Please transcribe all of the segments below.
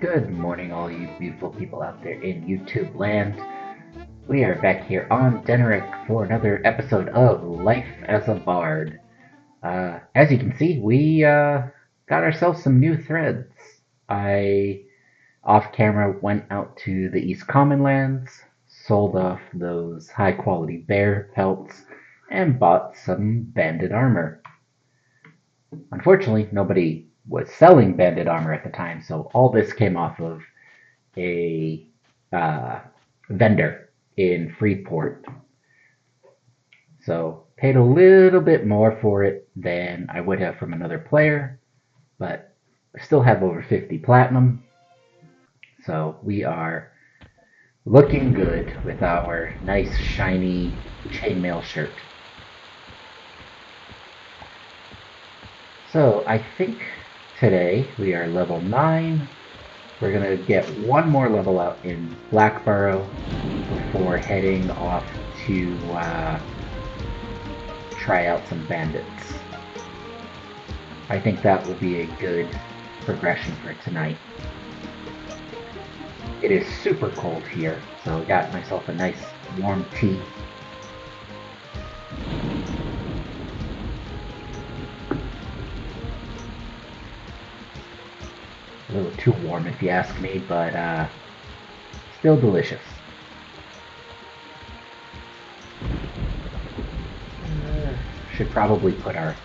Good morning, all you beautiful people out there in YouTube land. We are back here on Deneric for another episode of Life as a Bard. As you can see, we got ourselves some new threads. I, off camera, went out to the East Common Lands, sold off those high quality bear pelts, and bought some banded armor. Unfortunately, nobody was selling banded armor at the time, so all this came off of a uh, vendor in Freeport. So paid a little bit more for it than I would have from another player, but I still have over 50 platinum. So we are looking good with our nice shiny chainmail shirt. So I think today we are level 9. We're going to get one more level out in Blackborough before heading off to try out some bandits. I think that will be a good progression for tonight. It is super cold here, so I got myself a nice warm tea. A little too warm if you ask me, but still delicious. Should probably put our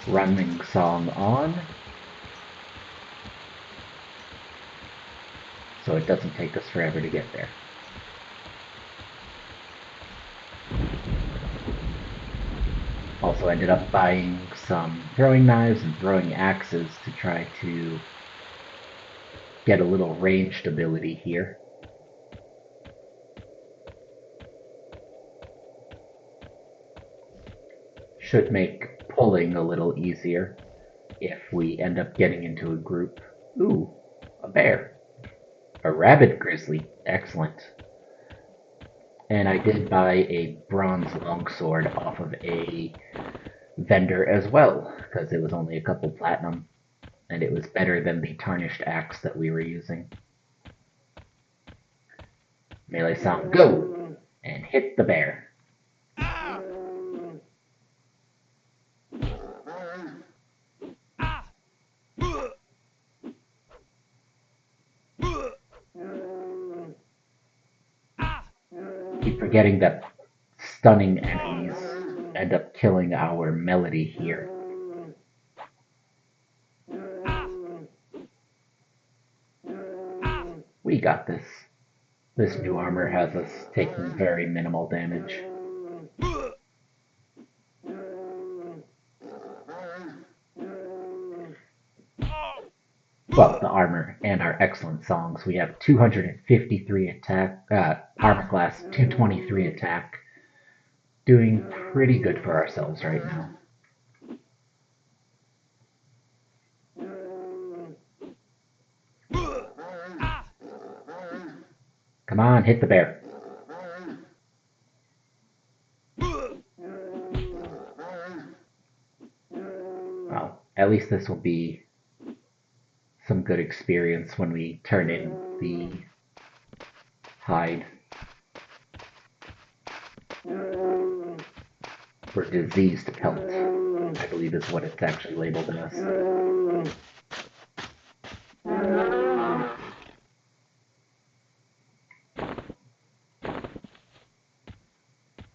running song on so it doesn't take us forever to get there. Also ended up buying some throwing knives and throwing axes to try to get a little ranged ability here. Should make pulling a little easier if we end up getting into a group. Ooh, a bear. A rabid grizzly. Excellent. And I did buy a bronze longsword off of a vendor as well, because it was only a couple platinum, and it was better than the tarnished axe that we were using. Melee sound, go! And hit the bear. Keep forgetting that stunning enemies end up killing our melody here. We got this. This new armor has us taking very minimal damage. Well, the armor and our excellent songs. We have 253 attack, armor class, 223 attack. Doing pretty good for ourselves right now. Come on, hit the bear. Well, at least this will be some good experience when we turn in the hide. For diseased pelt, I believe is what it's actually labeled as.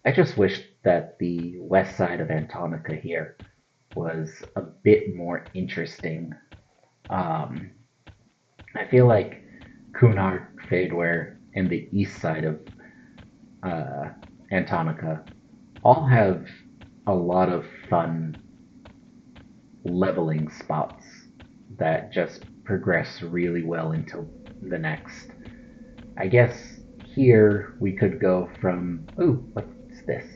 I just wish that the west side of Antonica here was a bit more interesting. I feel like Cunard, Fadeware, and the east side of Antonica all have a lot of fun leveling spots that just progress really well into the next. I guess here we could go from, ooh, what's this?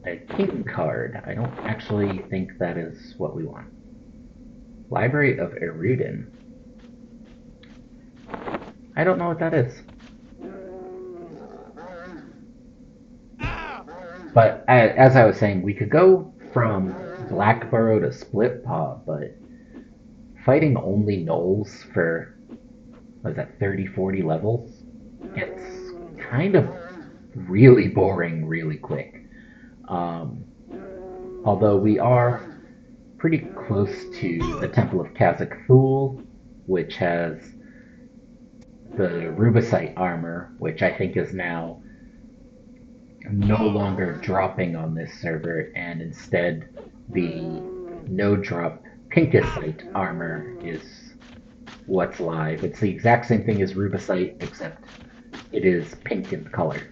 A king card. I don't actually think that is what we want. Library of Erudin. I don't know what that is. But as I was saying, we could go from Blackburrow to Split Paw, but fighting only gnolls for, what is that, 30, 40 levels gets kind of really boring really quick. Um, Although we are pretty close to the Temple of Kazakh Thul, which has the Rubicite armor, which I think is now no longer dropping on this server, and instead the no drop Pinkicite armor is what's live. It's the exact same thing as Rubicite, except it is pink in color.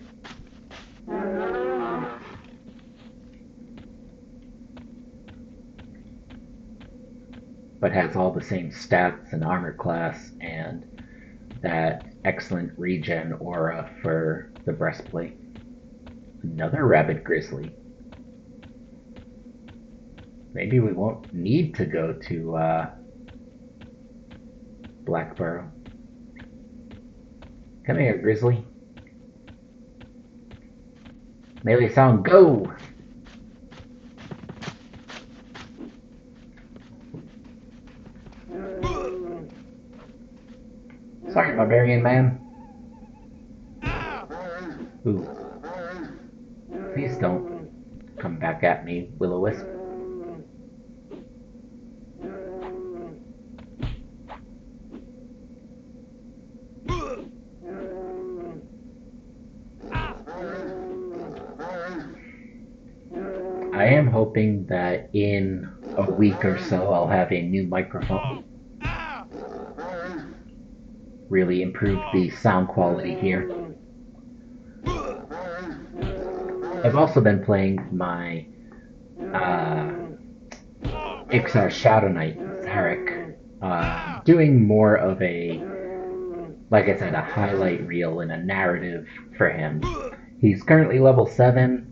But has all the same stats and armor class and that excellent regen aura for the breastplate. Another rabid grizzly. Maybe we won't need to go to Blackburrow. Come here, grizzly. Melee sound, go! Sorry, barbarian man. Ooh. Please don't come back at me, Will-O-Wisp. I am hoping that in a week or so I'll have a new microphone. Really improve the sound quality here. I've also been playing my Ixar Shadow Knight, Zarek, doing more of a, like I said, a highlight reel and a narrative for him. He's currently level 7.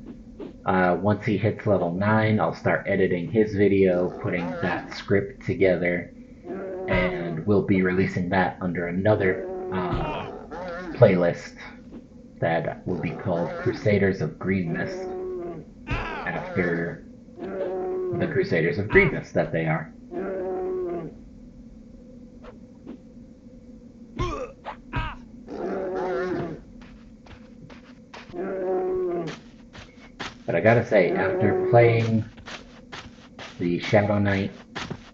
Once he hits level 9, I'll start editing his video, putting that script together, and we'll be releasing that under another playlist that will be called Crusaders of Green Mist, after the Crusaders of Green Mist that they are. But I gotta say, after playing the Shadow Knight,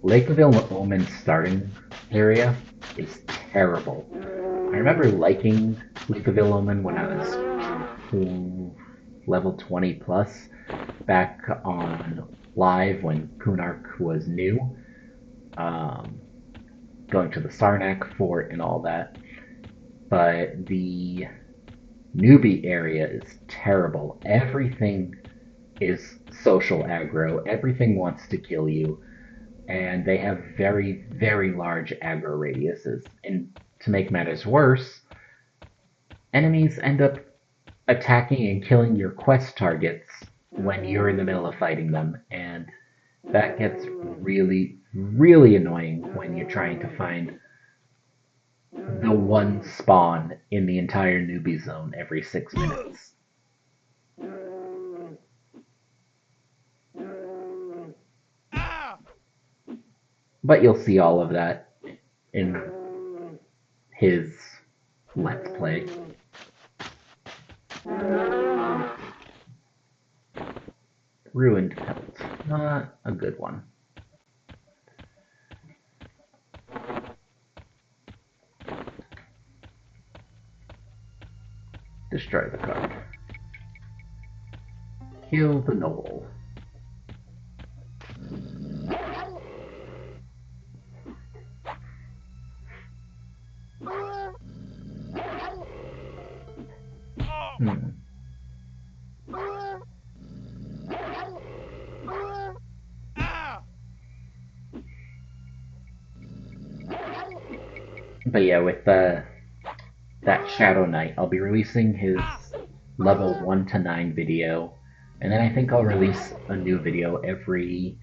Lake of Omen's starting area is terrible. I remember liking Lake of Omen when I was level 20 plus, back on live when Kunark was new, going to the Sarnak fort and all that. But the newbie area is terrible. Everything is social aggro. Everything wants to kill you. And they have very, very large aggro radiuses. And to make matters worse, enemies end up attacking and killing your quest targets when you're in the middle of fighting them. And that gets really, really annoying when you're trying to find the one spawn in the entire newbie zone every 6 minutes. But you'll see all of that in his Let's Play. Ruined Pelt. Not a good one. Destroy the card. Kill the gnoll. But yeah, with that Shadow Knight, I'll be releasing his level 1 to 9 video, and then I think I'll release a new video every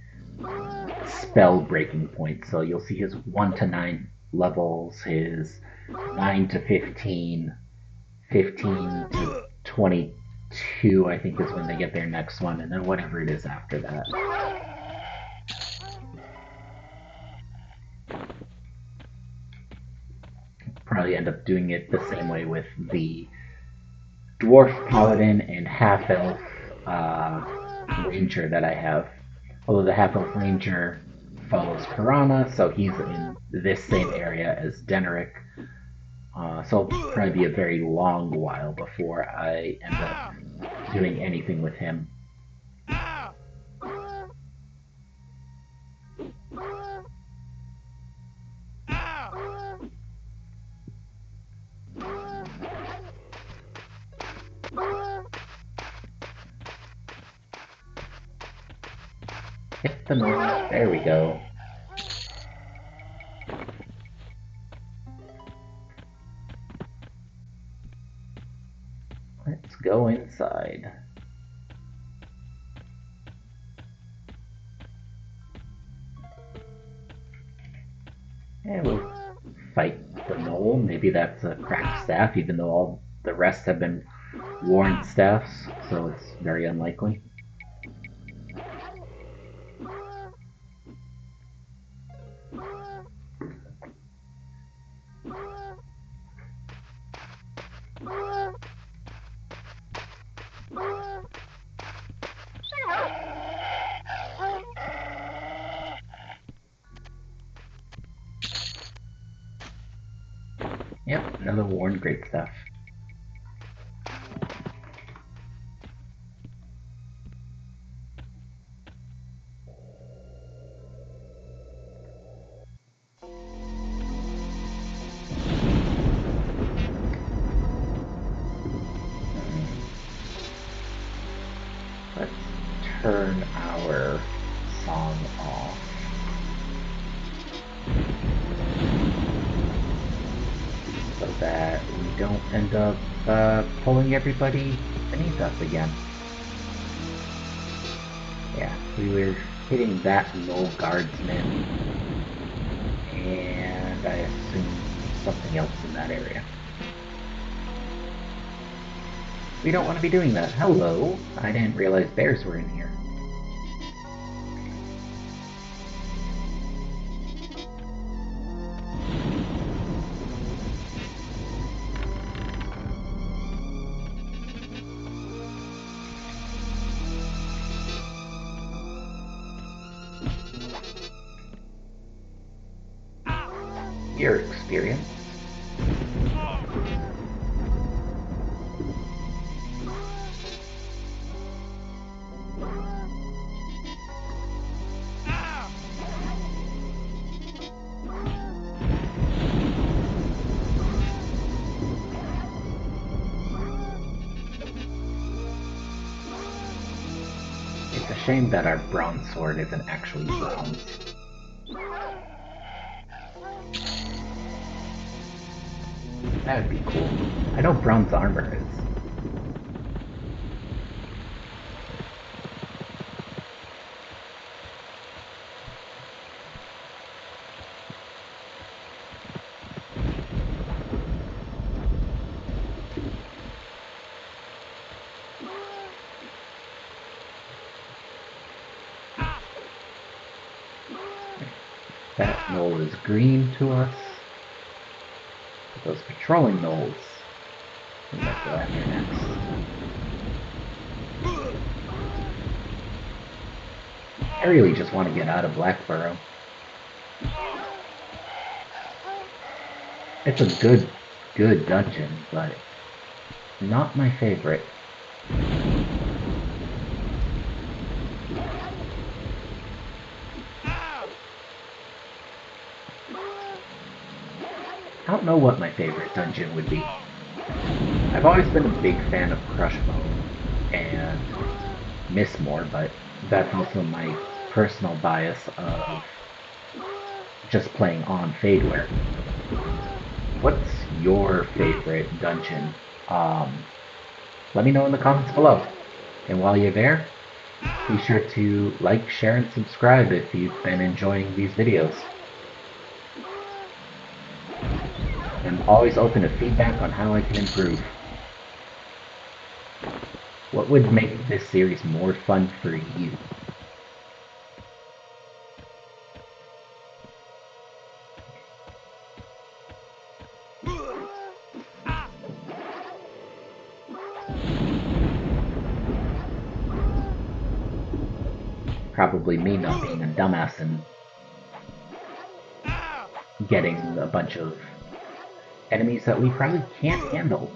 spell breaking point. So you'll see his 1 to 9 levels, his 9 to 15, 15 to 22, I think is when they get their next one, and then whatever it is after that. probably end up doing it the same way with the dwarf paladin and half elf ranger that I have. Although the half elf ranger follows Piranha, so he's in this same area as Deneric. So it'll probably be a very long while before I end up doing anything with him. Hit the knoll. There we go. Let's go inside. And we'll fight the knoll. Maybe that's a cracked staff, even though all the rest have been worn staffs, so it's very unlikely. Yep, another worn great stuff. Let's turn our song off. So that we don't end up pulling everybody beneath us again. Yeah, we were hitting that knoll guardsman, and I assume something else in that area. We don't want to be doing that. Hello! I didn't realize bears were in here. Your experience. It's a shame that our bronze sword isn't actually bronze. That would be cool. I know bronze armor is. That knoll is green to us. Those patrolling knolls we might go after next. I really just want to get out of Blackburrow. It's a good dungeon, but not my favorite. I don't know what my favorite dungeon would be. I've always been a big fan of Crushbone and Mistmore, but that's also my personal bias of just playing on Fadeware. What's your favorite dungeon? Let me know in the comments below. And while you're there, be sure to like, share, and subscribe if you've been enjoying these videos. I'm always open to feedback on how I can improve. What would make this series more fun for you? probably me not being a dumbass and getting a bunch of enemies that we probably can't handle.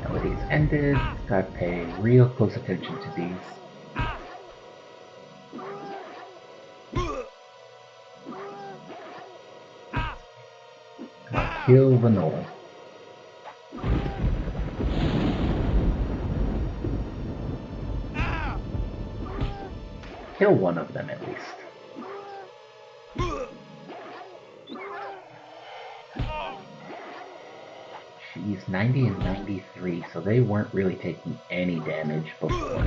Melodies ended. Gotta pay real close attention to these. Kill the knoll. Kill one of them at least. Jeez, 90 and 93, so they weren't really taking any damage before.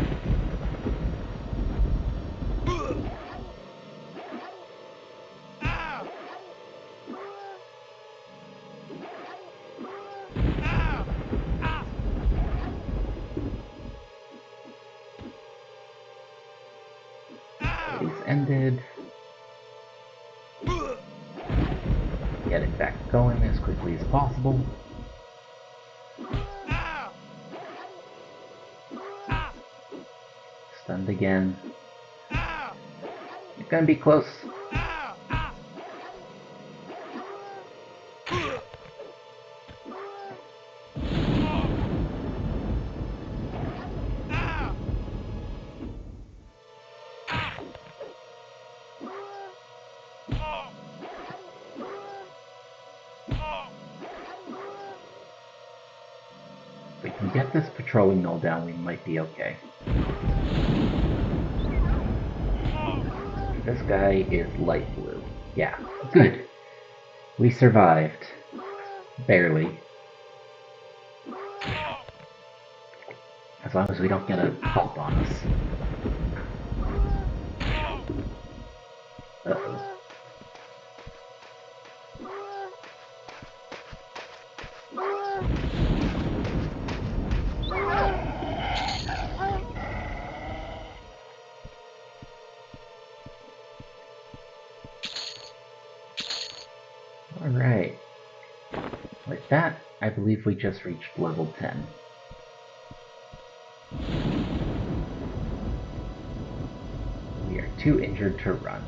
Ended. Get it back going as quickly as possible. Stunned again. You're gonna be close. If we can get this patrolling knoll down, we might be okay. This guy is light blue. Yeah, good. We survived. Barely. As long as we don't get a bump on us. Uh-oh. Alright. With that, I believe we just reached level 10. We are too injured to run.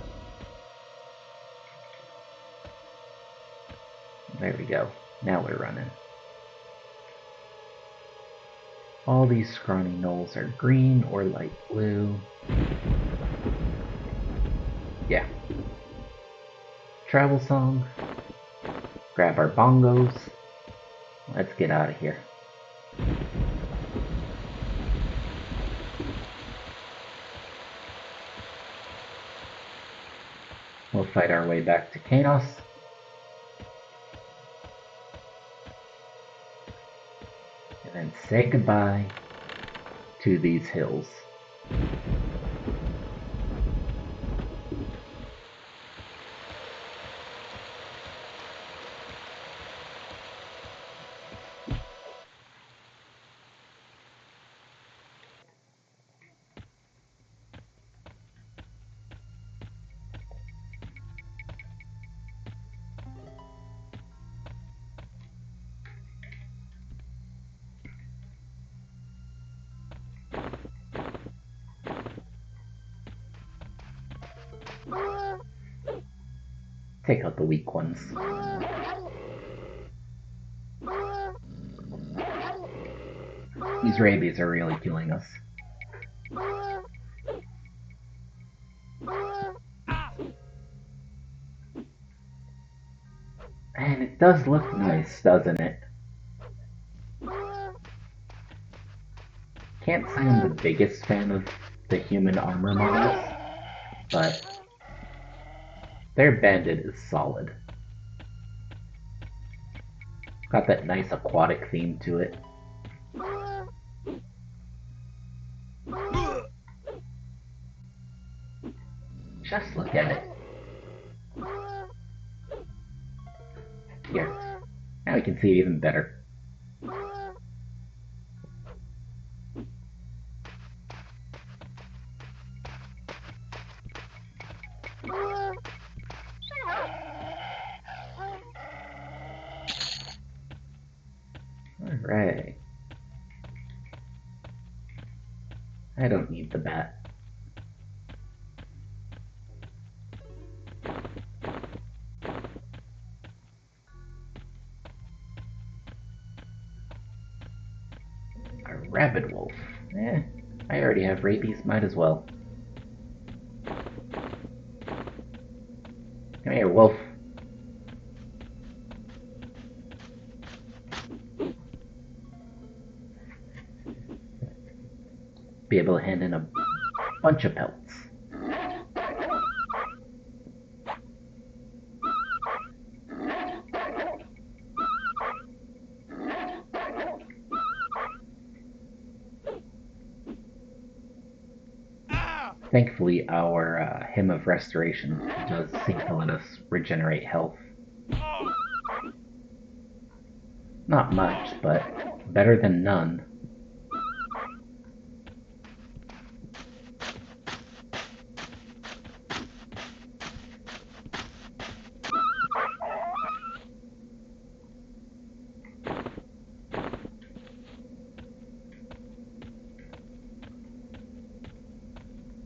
There we go. Now we're running. All these scrawny knolls are green or light blue. Yeah. Travel song. Grab our bongos. Let's get out of here. We'll fight our way back to Kanos. And then say goodbye to these hills. Take out the weak ones. These rabies are really killing us. And it does look nice, doesn't it? Can't say I'm the biggest fan of the human armor models, but their bandit is solid. Got that nice aquatic theme to it. Just look at it. Here. Now we can see it even better. I don't need the bat. A rabid wolf. I already have rabies, might as well. Come here, wolf. Be able to hand in a bunch of pelts. Thankfully, our Hymn of Restoration does seem to let us regenerate health. Not much, but better than none.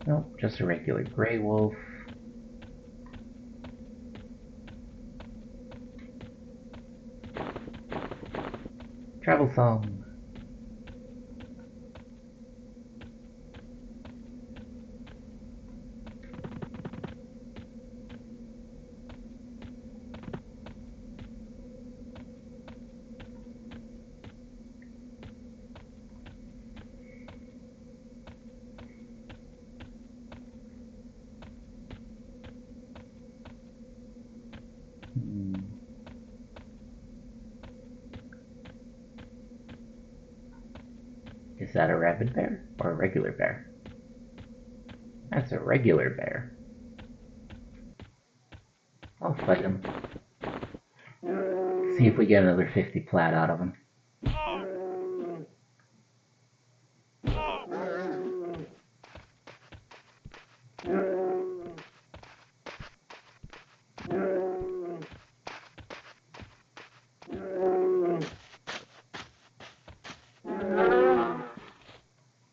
Nope, just a regular gray wolf. Travel song. Is that a rabid bear or a regular bear? That's a regular bear. I'll fight him. See if we get another 50 plat out of him.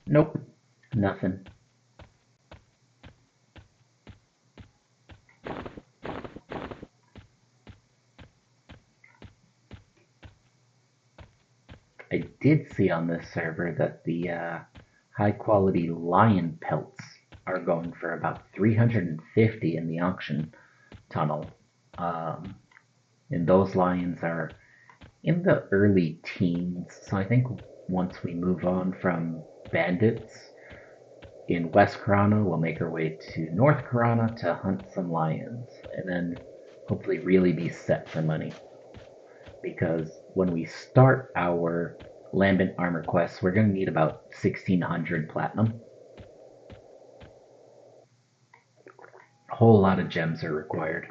Nope, nothing. I did see on this server that the high quality lion pelts are going for about 350 in the auction tunnel. And those lions are in the early teens, so I think once we move on from bandits in West Karana, we'll make our way to North Karana to hunt some lions, and then hopefully really be set for money. Because when we start our Lambent Armor quests, we're going to need about 1600 platinum. A whole lot of gems are required.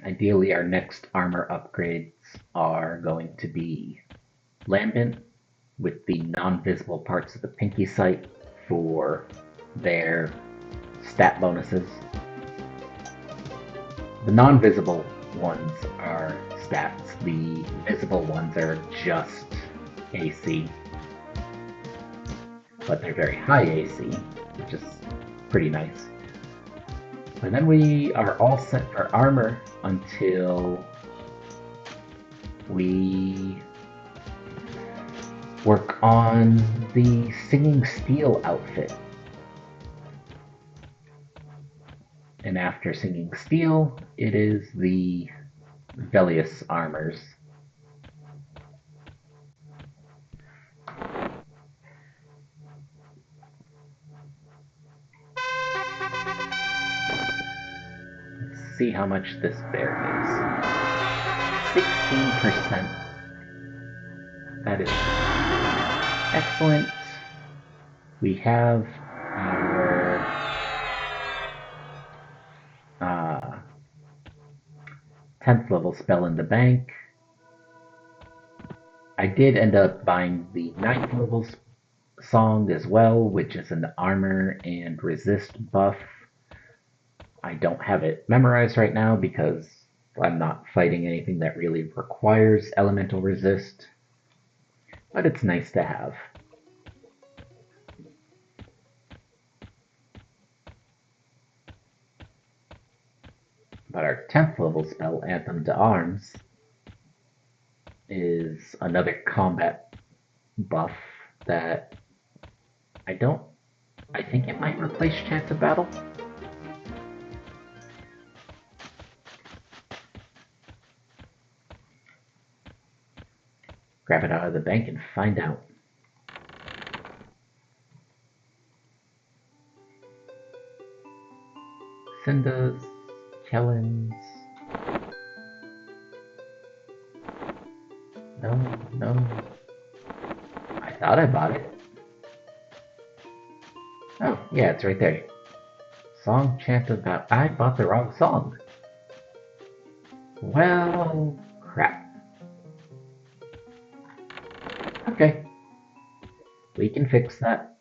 Ideally, our next armor upgrades are going to be Lambent with the non-visible parts of the pinky sight for their stat bonuses. The non-visible ones are stats. The visible ones are just AC. But they're very high AC, which is pretty nice. And then we are all set for armor until we work on the Singing Steel outfit. And after Singing Steel, it is the Velius armors. Let's see how much this bear is. 16%. That is excellent. We have our 10th level spell in the bank. I did end up buying the 9th level song as well, which is an armor and resist buff. I don't have it memorized right now because I'm not fighting anything that really requires elemental resist, but it's nice to have. But our 10th level spell, Anthem to Arms, is another combat buff that I think it might replace Chance of Battle. Grab it out of the bank and find out. Cindas, Kellens. No. I thought I bought it. Oh, yeah, it's right there. Song Chant of Battle. I bought the wrong song. Well, crap. Okay. We can fix that.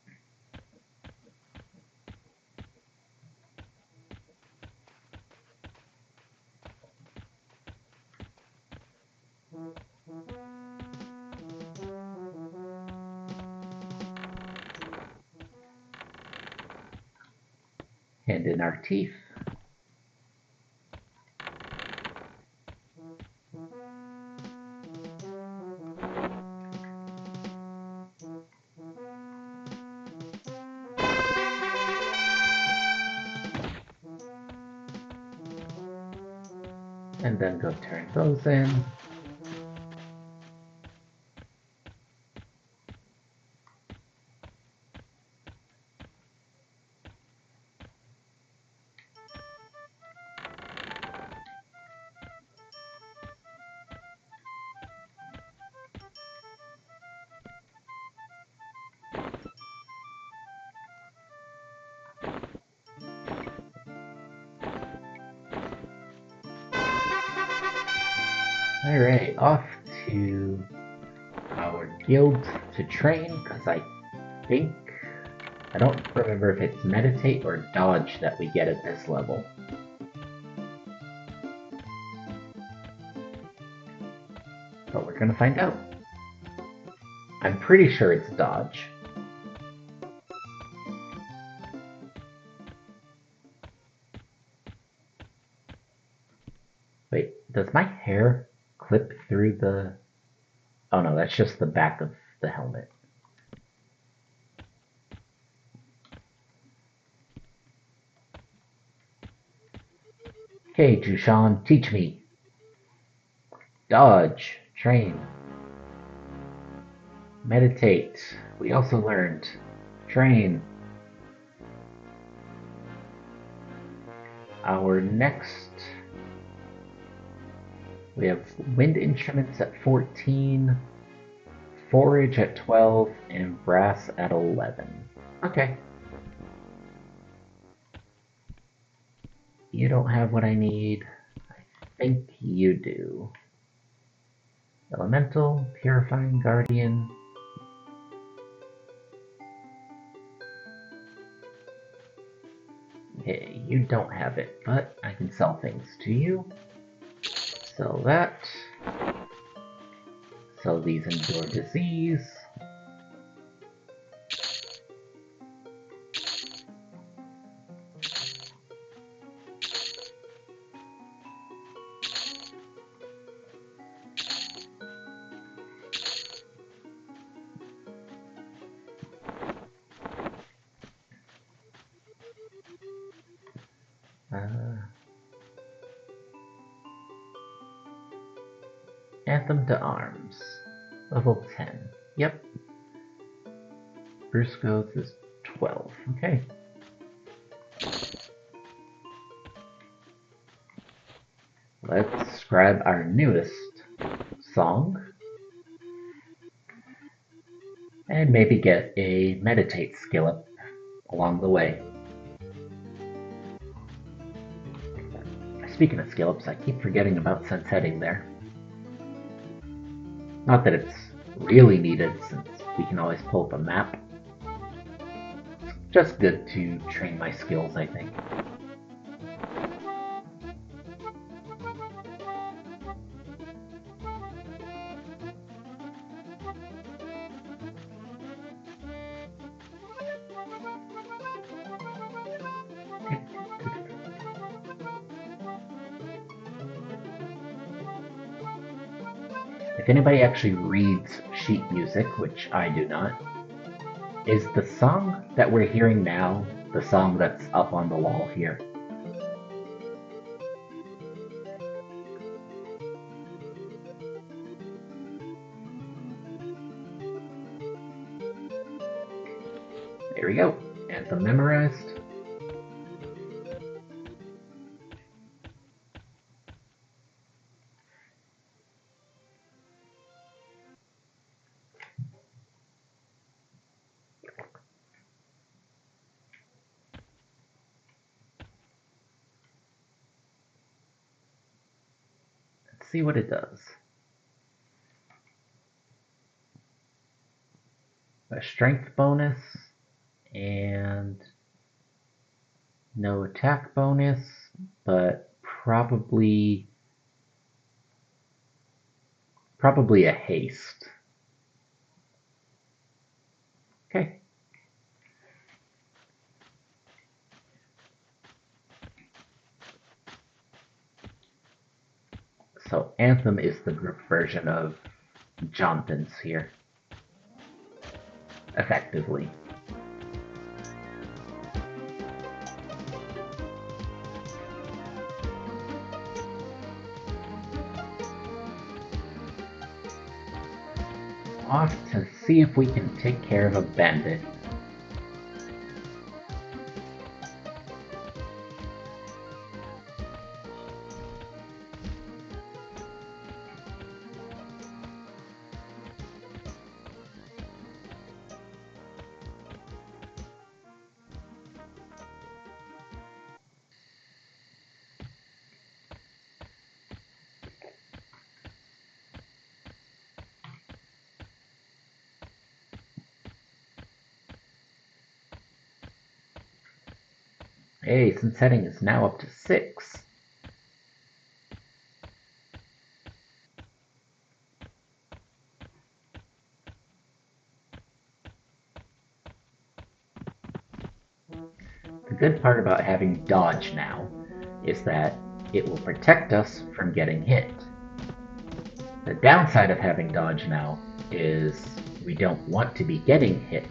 And in our teeth. And then go turn those in. Alright, off to our guild to train, because I don't remember if it's meditate or dodge that we get at this level. But we're gonna find out. I'm pretty sure it's dodge. Wait, does my hair clip through the... Oh no, that's just the back of the helmet. Okay, Jushan, teach me. Dodge, train. Meditate. We also learned. Train. Our next... We have wind instruments at 14, forage at 12, and brass at 11. Okay. You don't have what I need. I think you do. Elemental, Purifying Guardian. Okay, you don't have it, but I can sell things to you. Sell that. Sell these Endure Disease. Anthem to Arms. Level 10. Yep. Briscoe's is 12. Okay. Let's grab our newest song. And maybe get a meditate skill up along the way. Speaking of skill ups, I keep forgetting about sense heading there. Not that it's really needed, since we can always pull up a map. just good to train my skills, I think. If anybody actually reads sheet music, which I do not, is the song that we're hearing now the song that's up on the wall here? There we go. Anthem memorized. Let's see what it does. A strength bonus and no attack bonus, but probably a haste. Okay. So Anthem is the group version of Jonathan's here, effectively. Off to see if we can take care of a bandit. Hey, since heading is now up to 6. The good part about having dodge now is that it will protect us from getting hit. The downside of having dodge now is we don't want to be getting hit,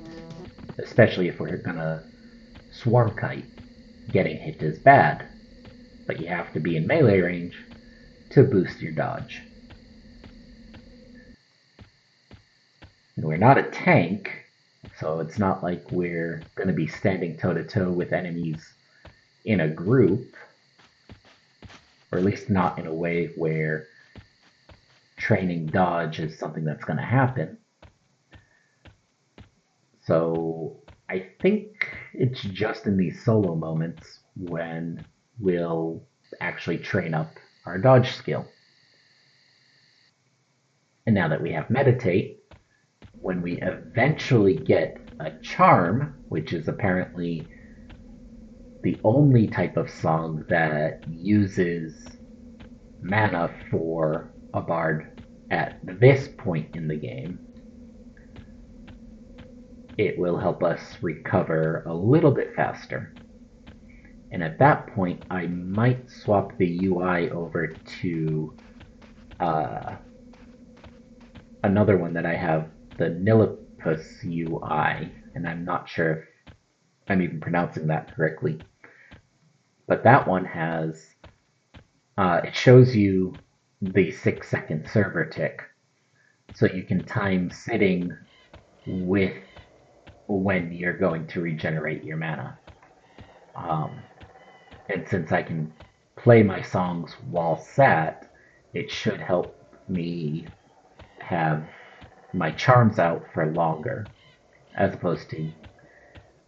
especially if we're gonna swarm kite. Getting hit is bad, but you have to be in melee range to boost your dodge. And we're not a tank, so it's not like we're going to be standing toe to toe with enemies in a group, or at least not in a way where training dodge is something that's going to happen. So I think it's just in these solo moments when we'll actually train up our dodge skill. And now that we have meditate, when we eventually get a charm, which is apparently the only type of song that uses mana for a bard at this point in the game, it will help us recover a little bit faster. And at that point, I might swap the UI over to another one that I have, the Nilipus UI, and I'm not sure if I'm even pronouncing that correctly. But that one has, it shows you the 6-second server tick. So you can time sitting with when you're going to regenerate your mana. And since I can play my songs while sat, it should help me have my charms out for longer, as opposed to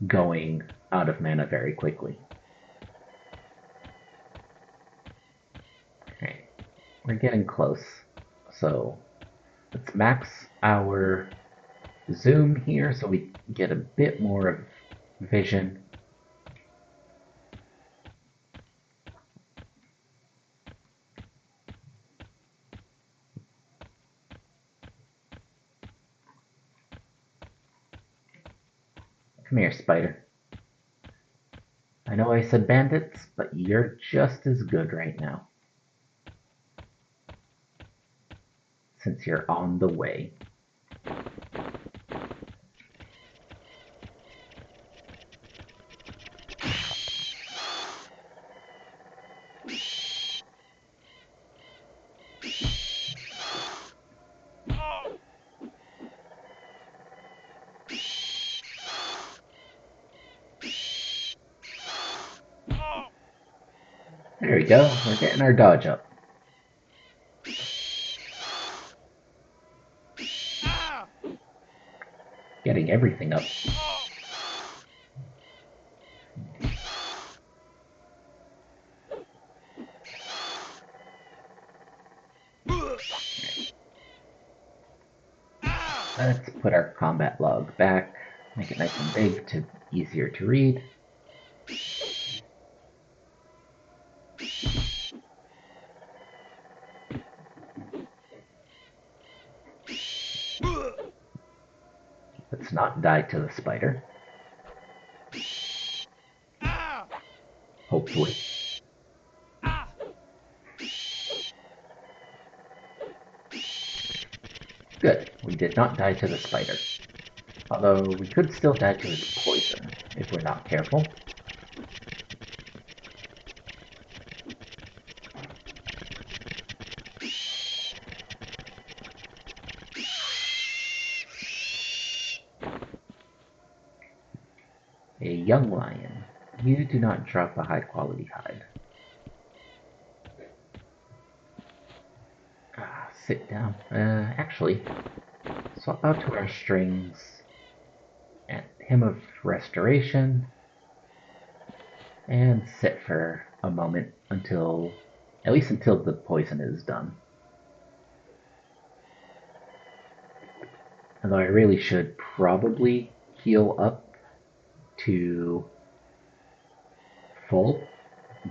going out of mana very quickly. Okay, we're getting close. So let's max our zoom here so we get a bit more of vision. Come here, spider. I know I said bandits, but you're just as good right now. Since you're on the way. There we go, we're getting our dodge up. Getting everything up. Let's put our combat log back, make it nice and big to easier to read. Let's not die to the spider. Hopefully. Good, we did not die to the spider. Although we could still die to its poison, if we're not careful. A young lion. You do not drop a high-quality hide. Sit down. Actually, swap out to our strings and Hymn of Restoration, and sit for a moment until, at least until the poison is done. Although I really should probably heal up to full,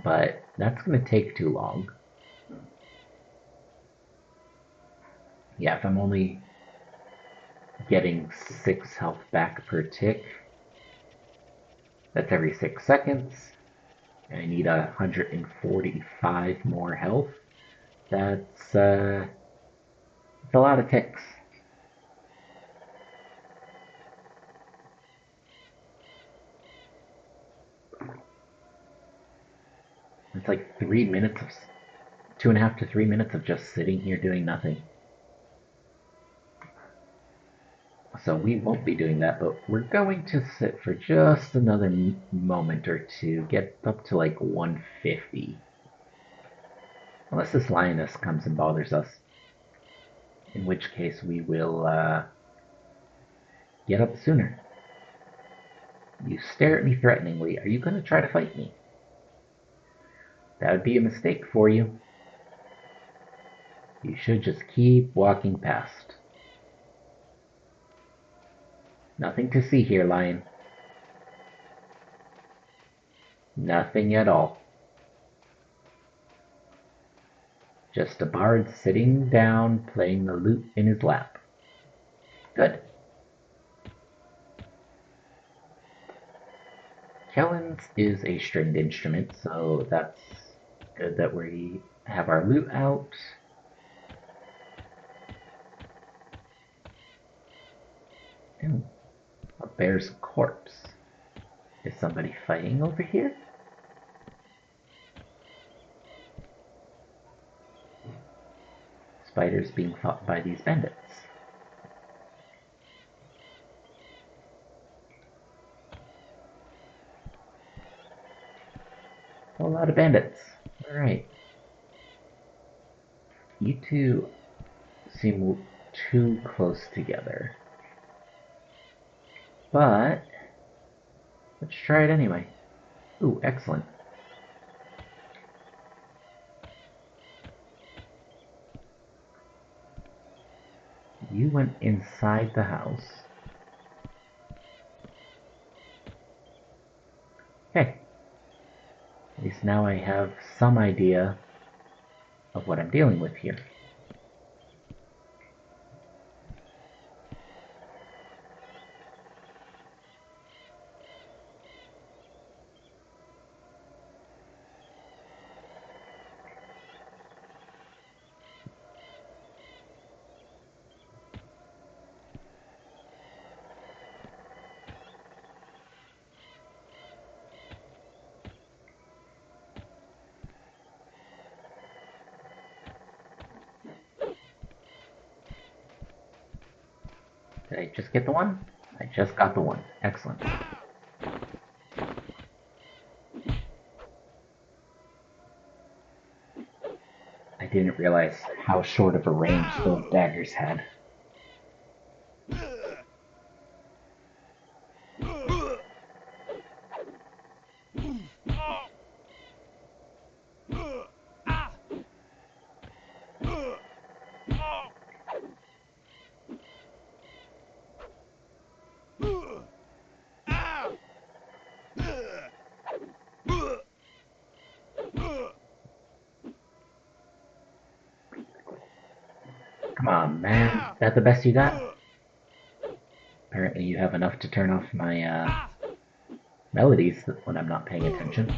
but that's going to take too long. Yeah, if I'm only getting 6 health back per tick, that's every 6 seconds. And I need 145 more health. That's a lot of ticks. It's like 3 minutes of 2.5 to 3 minutes of just sitting here doing nothing. So we won't be doing that, but we're going to sit for just another moment or two, get up to like 150. Unless this lioness comes and bothers us. In which case we will get up sooner. You stare at me threateningly. Are you going to try to fight me? That would be a mistake for you. You should just keep walking past. Nothing to see here, lion. Nothing at all. Just a bard sitting down playing the lute in his lap. Good. Kellen's is a stringed instrument, so that's good that we have our lute out. Ooh, a bear's corpse. Is somebody fighting over here? Spiders being fought by these bandits. A lot of bandits. Alright. You two seem too close together. But let's try it anyway. Ooh, excellent. You went inside the house. Okay, at least now I have some idea of what I'm dealing with here. Did I just get the one? I just got the one. Excellent. I didn't realize how short of a range those daggers had. Come on, man. Is that the best you got? Apparently you have enough to turn off my melodies when I'm not paying attention.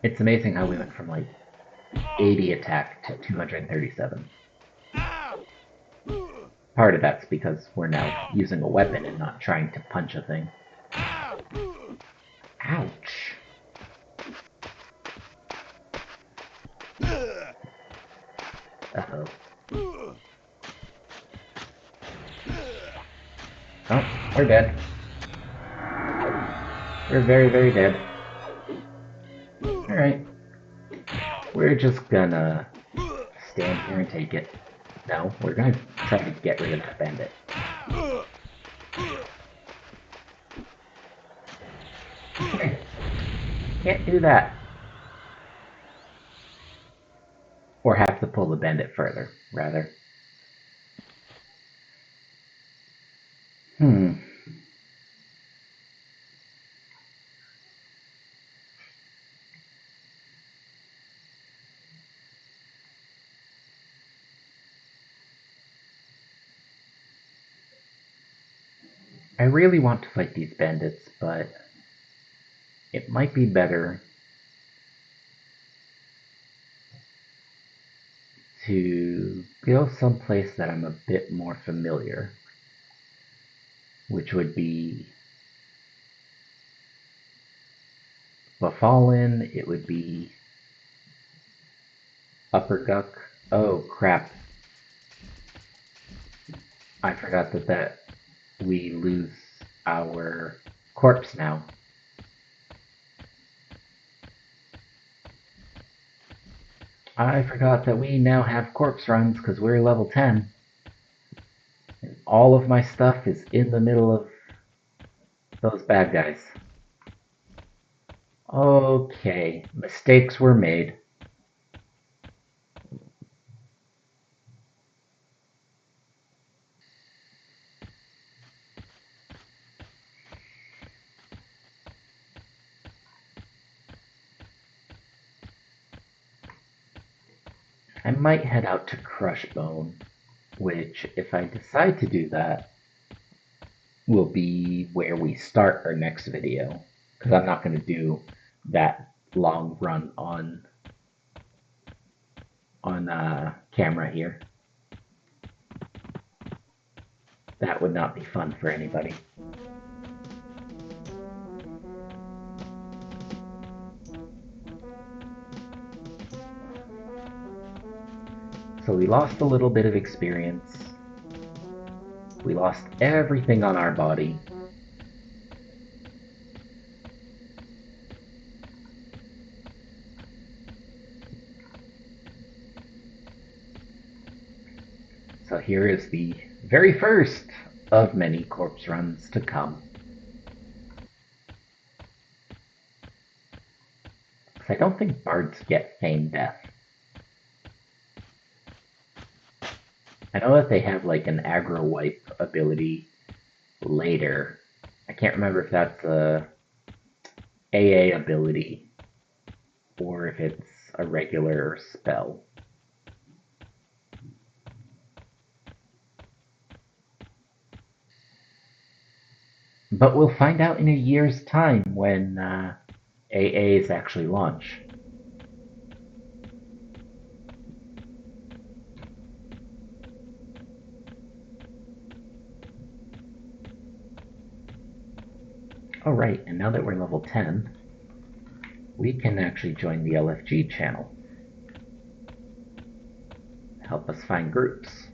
It's amazing how we went from like 80 attack to 237. Part of that's because we're now using a weapon and not trying to punch a thing. Ouch. Uh-oh. Oh, we're dead. We're very, very dead. Alright. We're just gonna stand here and take it. No, we're gonna try to get rid of that bandit. Okay. Can't do that. Or have to pull the bandit further, rather. I really want to fight these bandits, but it might be better to go someplace that I'm a bit more familiar, which would be Befallen, it would be Upper Guck. Oh crap. I forgot that we lose our corpse now. I forgot that we now have corpse runs because we're level 10. And all of my stuff is in the middle of those bad guys. Okay, mistakes were made. I might head out to Crushbone, which, if I decide to do that, will be where we start our next video. Because I'm not going to do that long run on camera here. That would not be fun for anybody. So we lost a little bit of experience. We lost everything on our body. So here is the very first of many corpse runs to come. I don't think bards get feign death. I know that they have like an aggro wipe ability later. I can't remember if that's a AA ability or if it's a regular spell. But we'll find out in a year's time when AAs actually launch. Alright, and now that we're level 10, we can actually join the LFG channel. Help us find groups.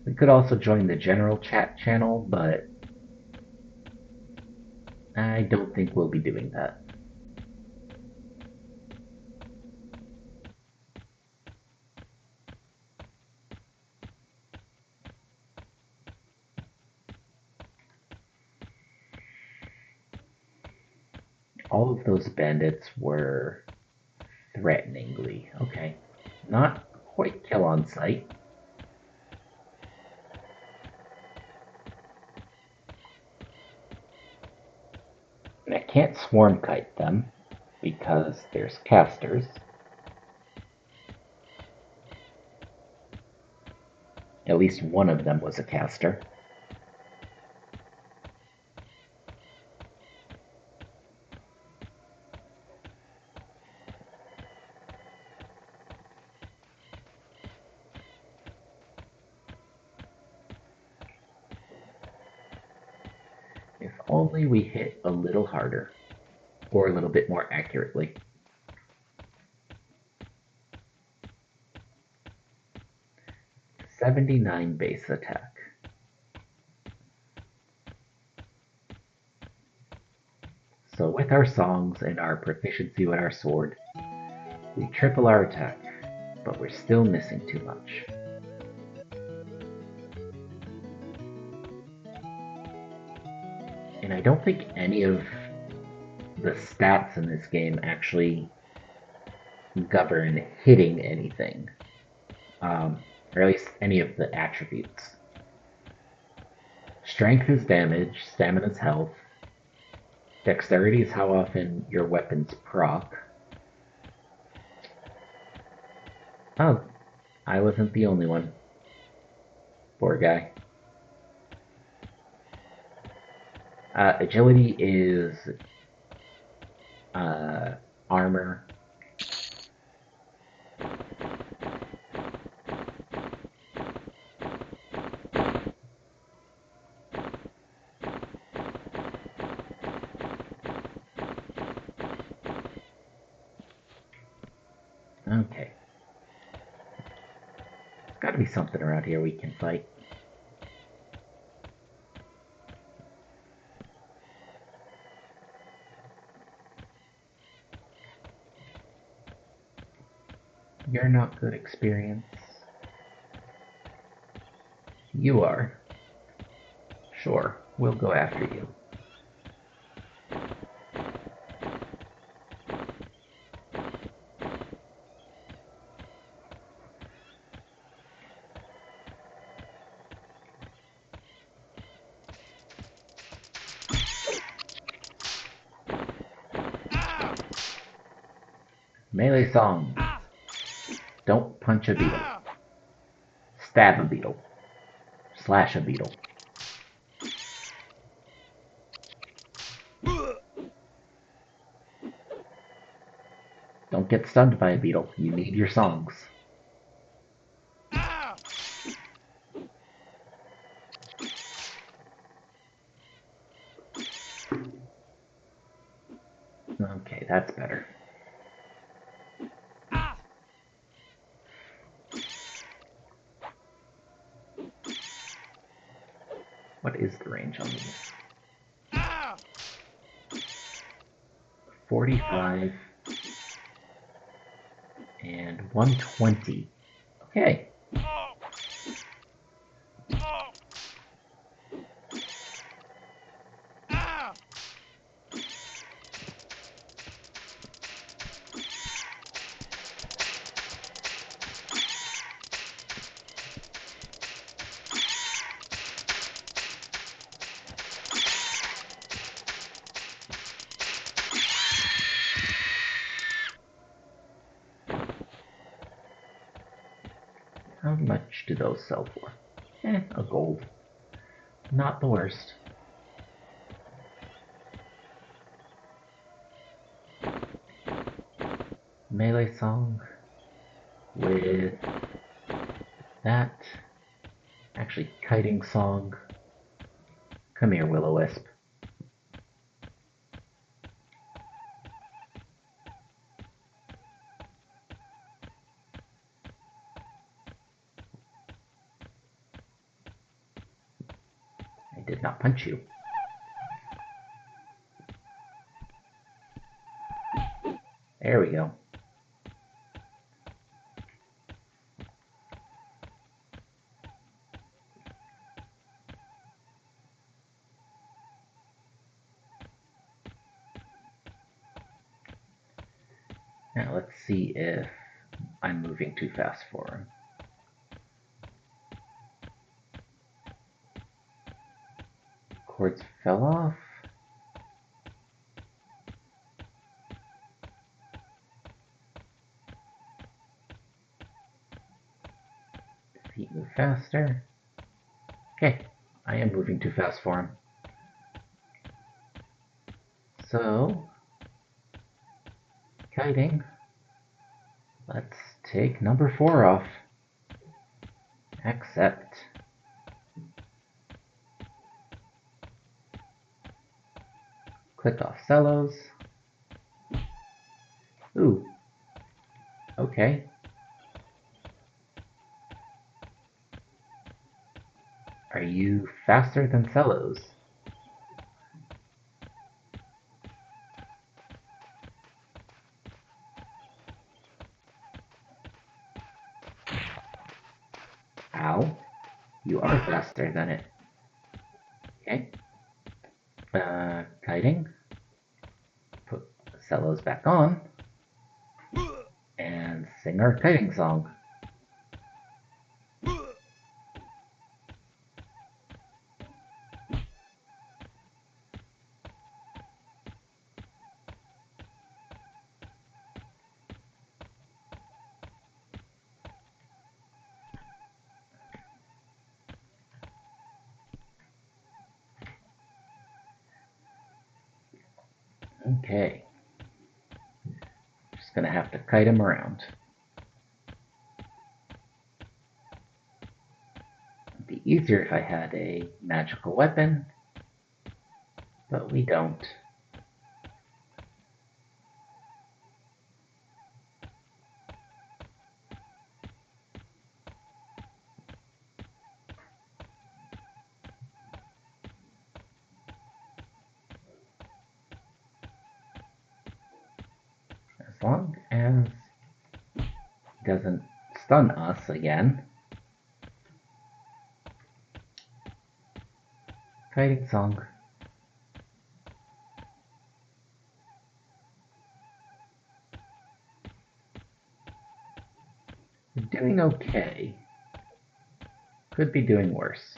We could also join the general chat channel, but I don't think we'll be doing that. All of those bandits were threateningly. Okay. Not quite kill on sight. And I can't swarm kite them because there's casters. At least one of them was a caster. If only we hit a little harder, or a little bit more accurately. '79 base attack. So with our songs and our proficiency with our sword, we triple our attack, but we're still missing too much. And I don't think any of the stats in this game actually govern hitting anything. Or at least any of the attributes. Strength is damage, stamina is health, dexterity is how often your weapons proc. Oh, I wasn't the only one. Poor guy. Agility is armor. Okay. There's gotta be something around here we can fight. You're not good experience. You are. Sure, we'll go after you. Melee song. Don't punch a beetle. Stab a beetle. Slash a beetle. Don't get stunned by a beetle. You need your songs. Okay, that's better. What is the range on these? 45 and 120. Okay. do those sell for? A gold. Not the worst. Melee song with that. Actually, kiting song. Come here, Will-O-Wisp. I did not punch you. There we go. Now let's see if I'm moving too fast for him. Cords fell off. Feet move faster. Okay, I am moving too fast for him. So, kiting. Let's take number 4 off. Accept. Click off cellos. Ooh. Okay. Are you faster than cellos? Ow. You are faster than it. Okay. Kiting. Put the cellos back on. And sing our kiting song. Okay. Just gonna have to kite him around. It'd be easier if I had a magical weapon, but we don't. As long as it doesn't stun us again. Kiting song. We're doing okay. Could be doing worse.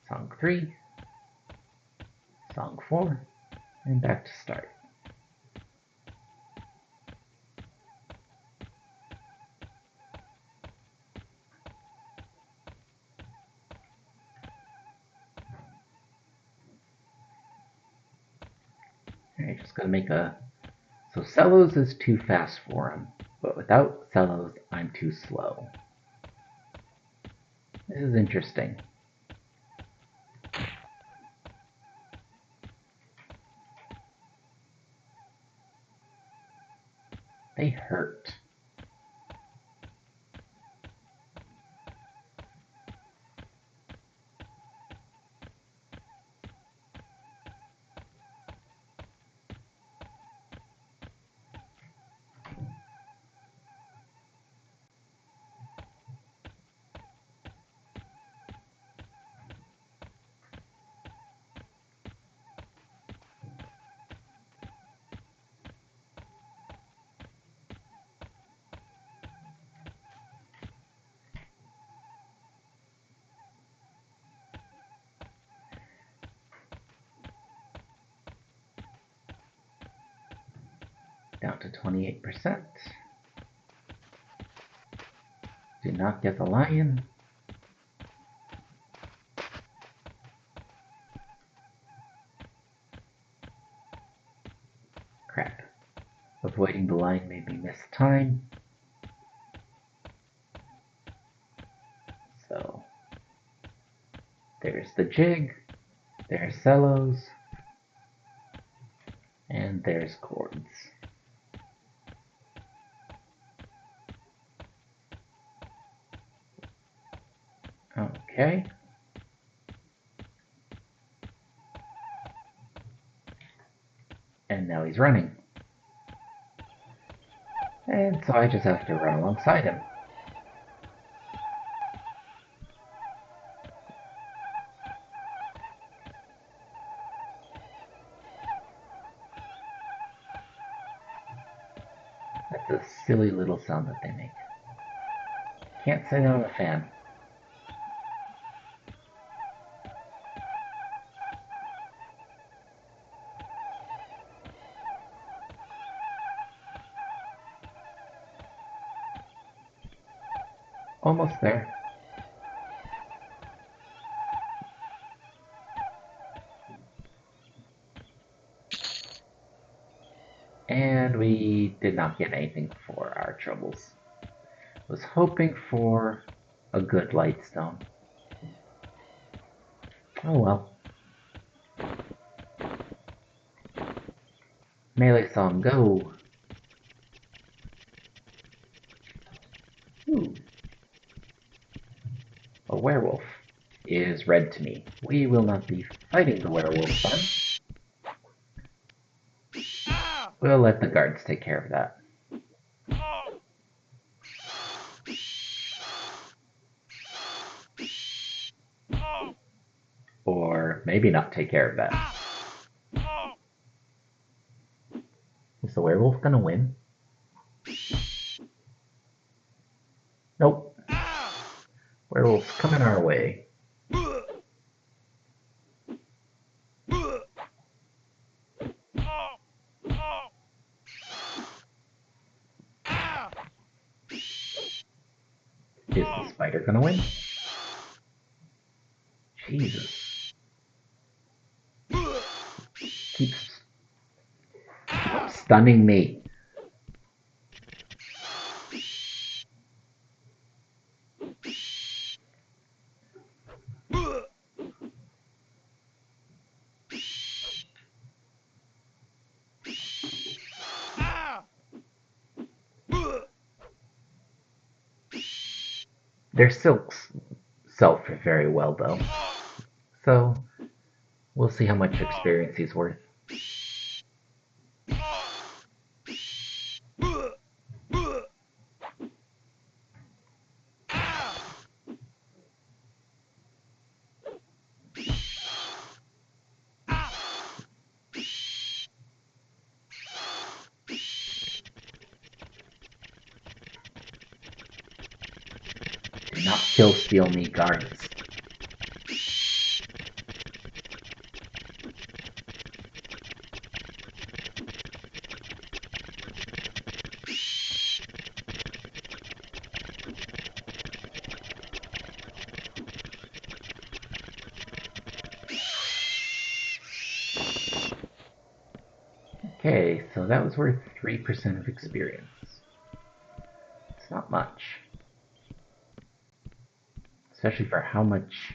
Song 3, Song 4, and back to start. Alright, just gotta make a... So cellos is too fast for him, but without cellos, I'm too slow. This is interesting. They hurt. down to 28%. Do not get the lion. Crap. Avoiding the lion made me miss time. So, there's the jig, there's cellos, and there's chords. Okay. And now he's running. And so I just have to run alongside him. That's a silly little sound that they make. Can't say that I'm a fan. Almost there. And we did not get anything for our troubles. Was hoping for a good light stone. Oh well. Melee song, go! Ooh. A werewolf is red to me. We will not be fighting the werewolf then. We'll let the guards take care of that. Or maybe not take care of that. Is the werewolf gonna win? Nope. Werewolf's coming our way. Is the spider gonna win? Jesus. Keeps stunning me. Their silks sell for very well though. So we'll see how much experience he's worth. Do not kill Steel Meat guards. Okay, so that was worth 3% of experience. It's not much. Especially for how much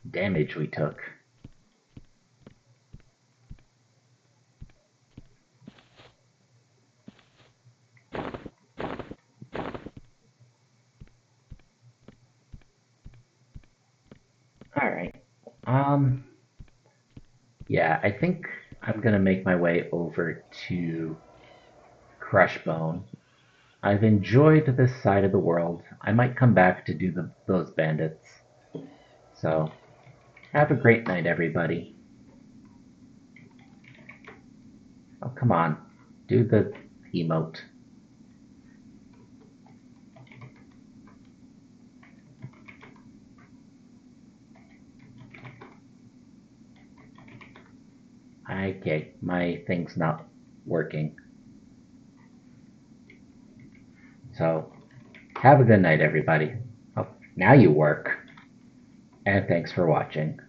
damage we took. Alright. Yeah, I think I'm gonna make my way over to Crushbone. I've enjoyed this side of the world. I might come back to do those bandits. So, have a great night, everybody. Oh, come on. Do the emote. Okay, my thing's not working. So, have a good night, everybody. Oh, now you work. And thanks for watching.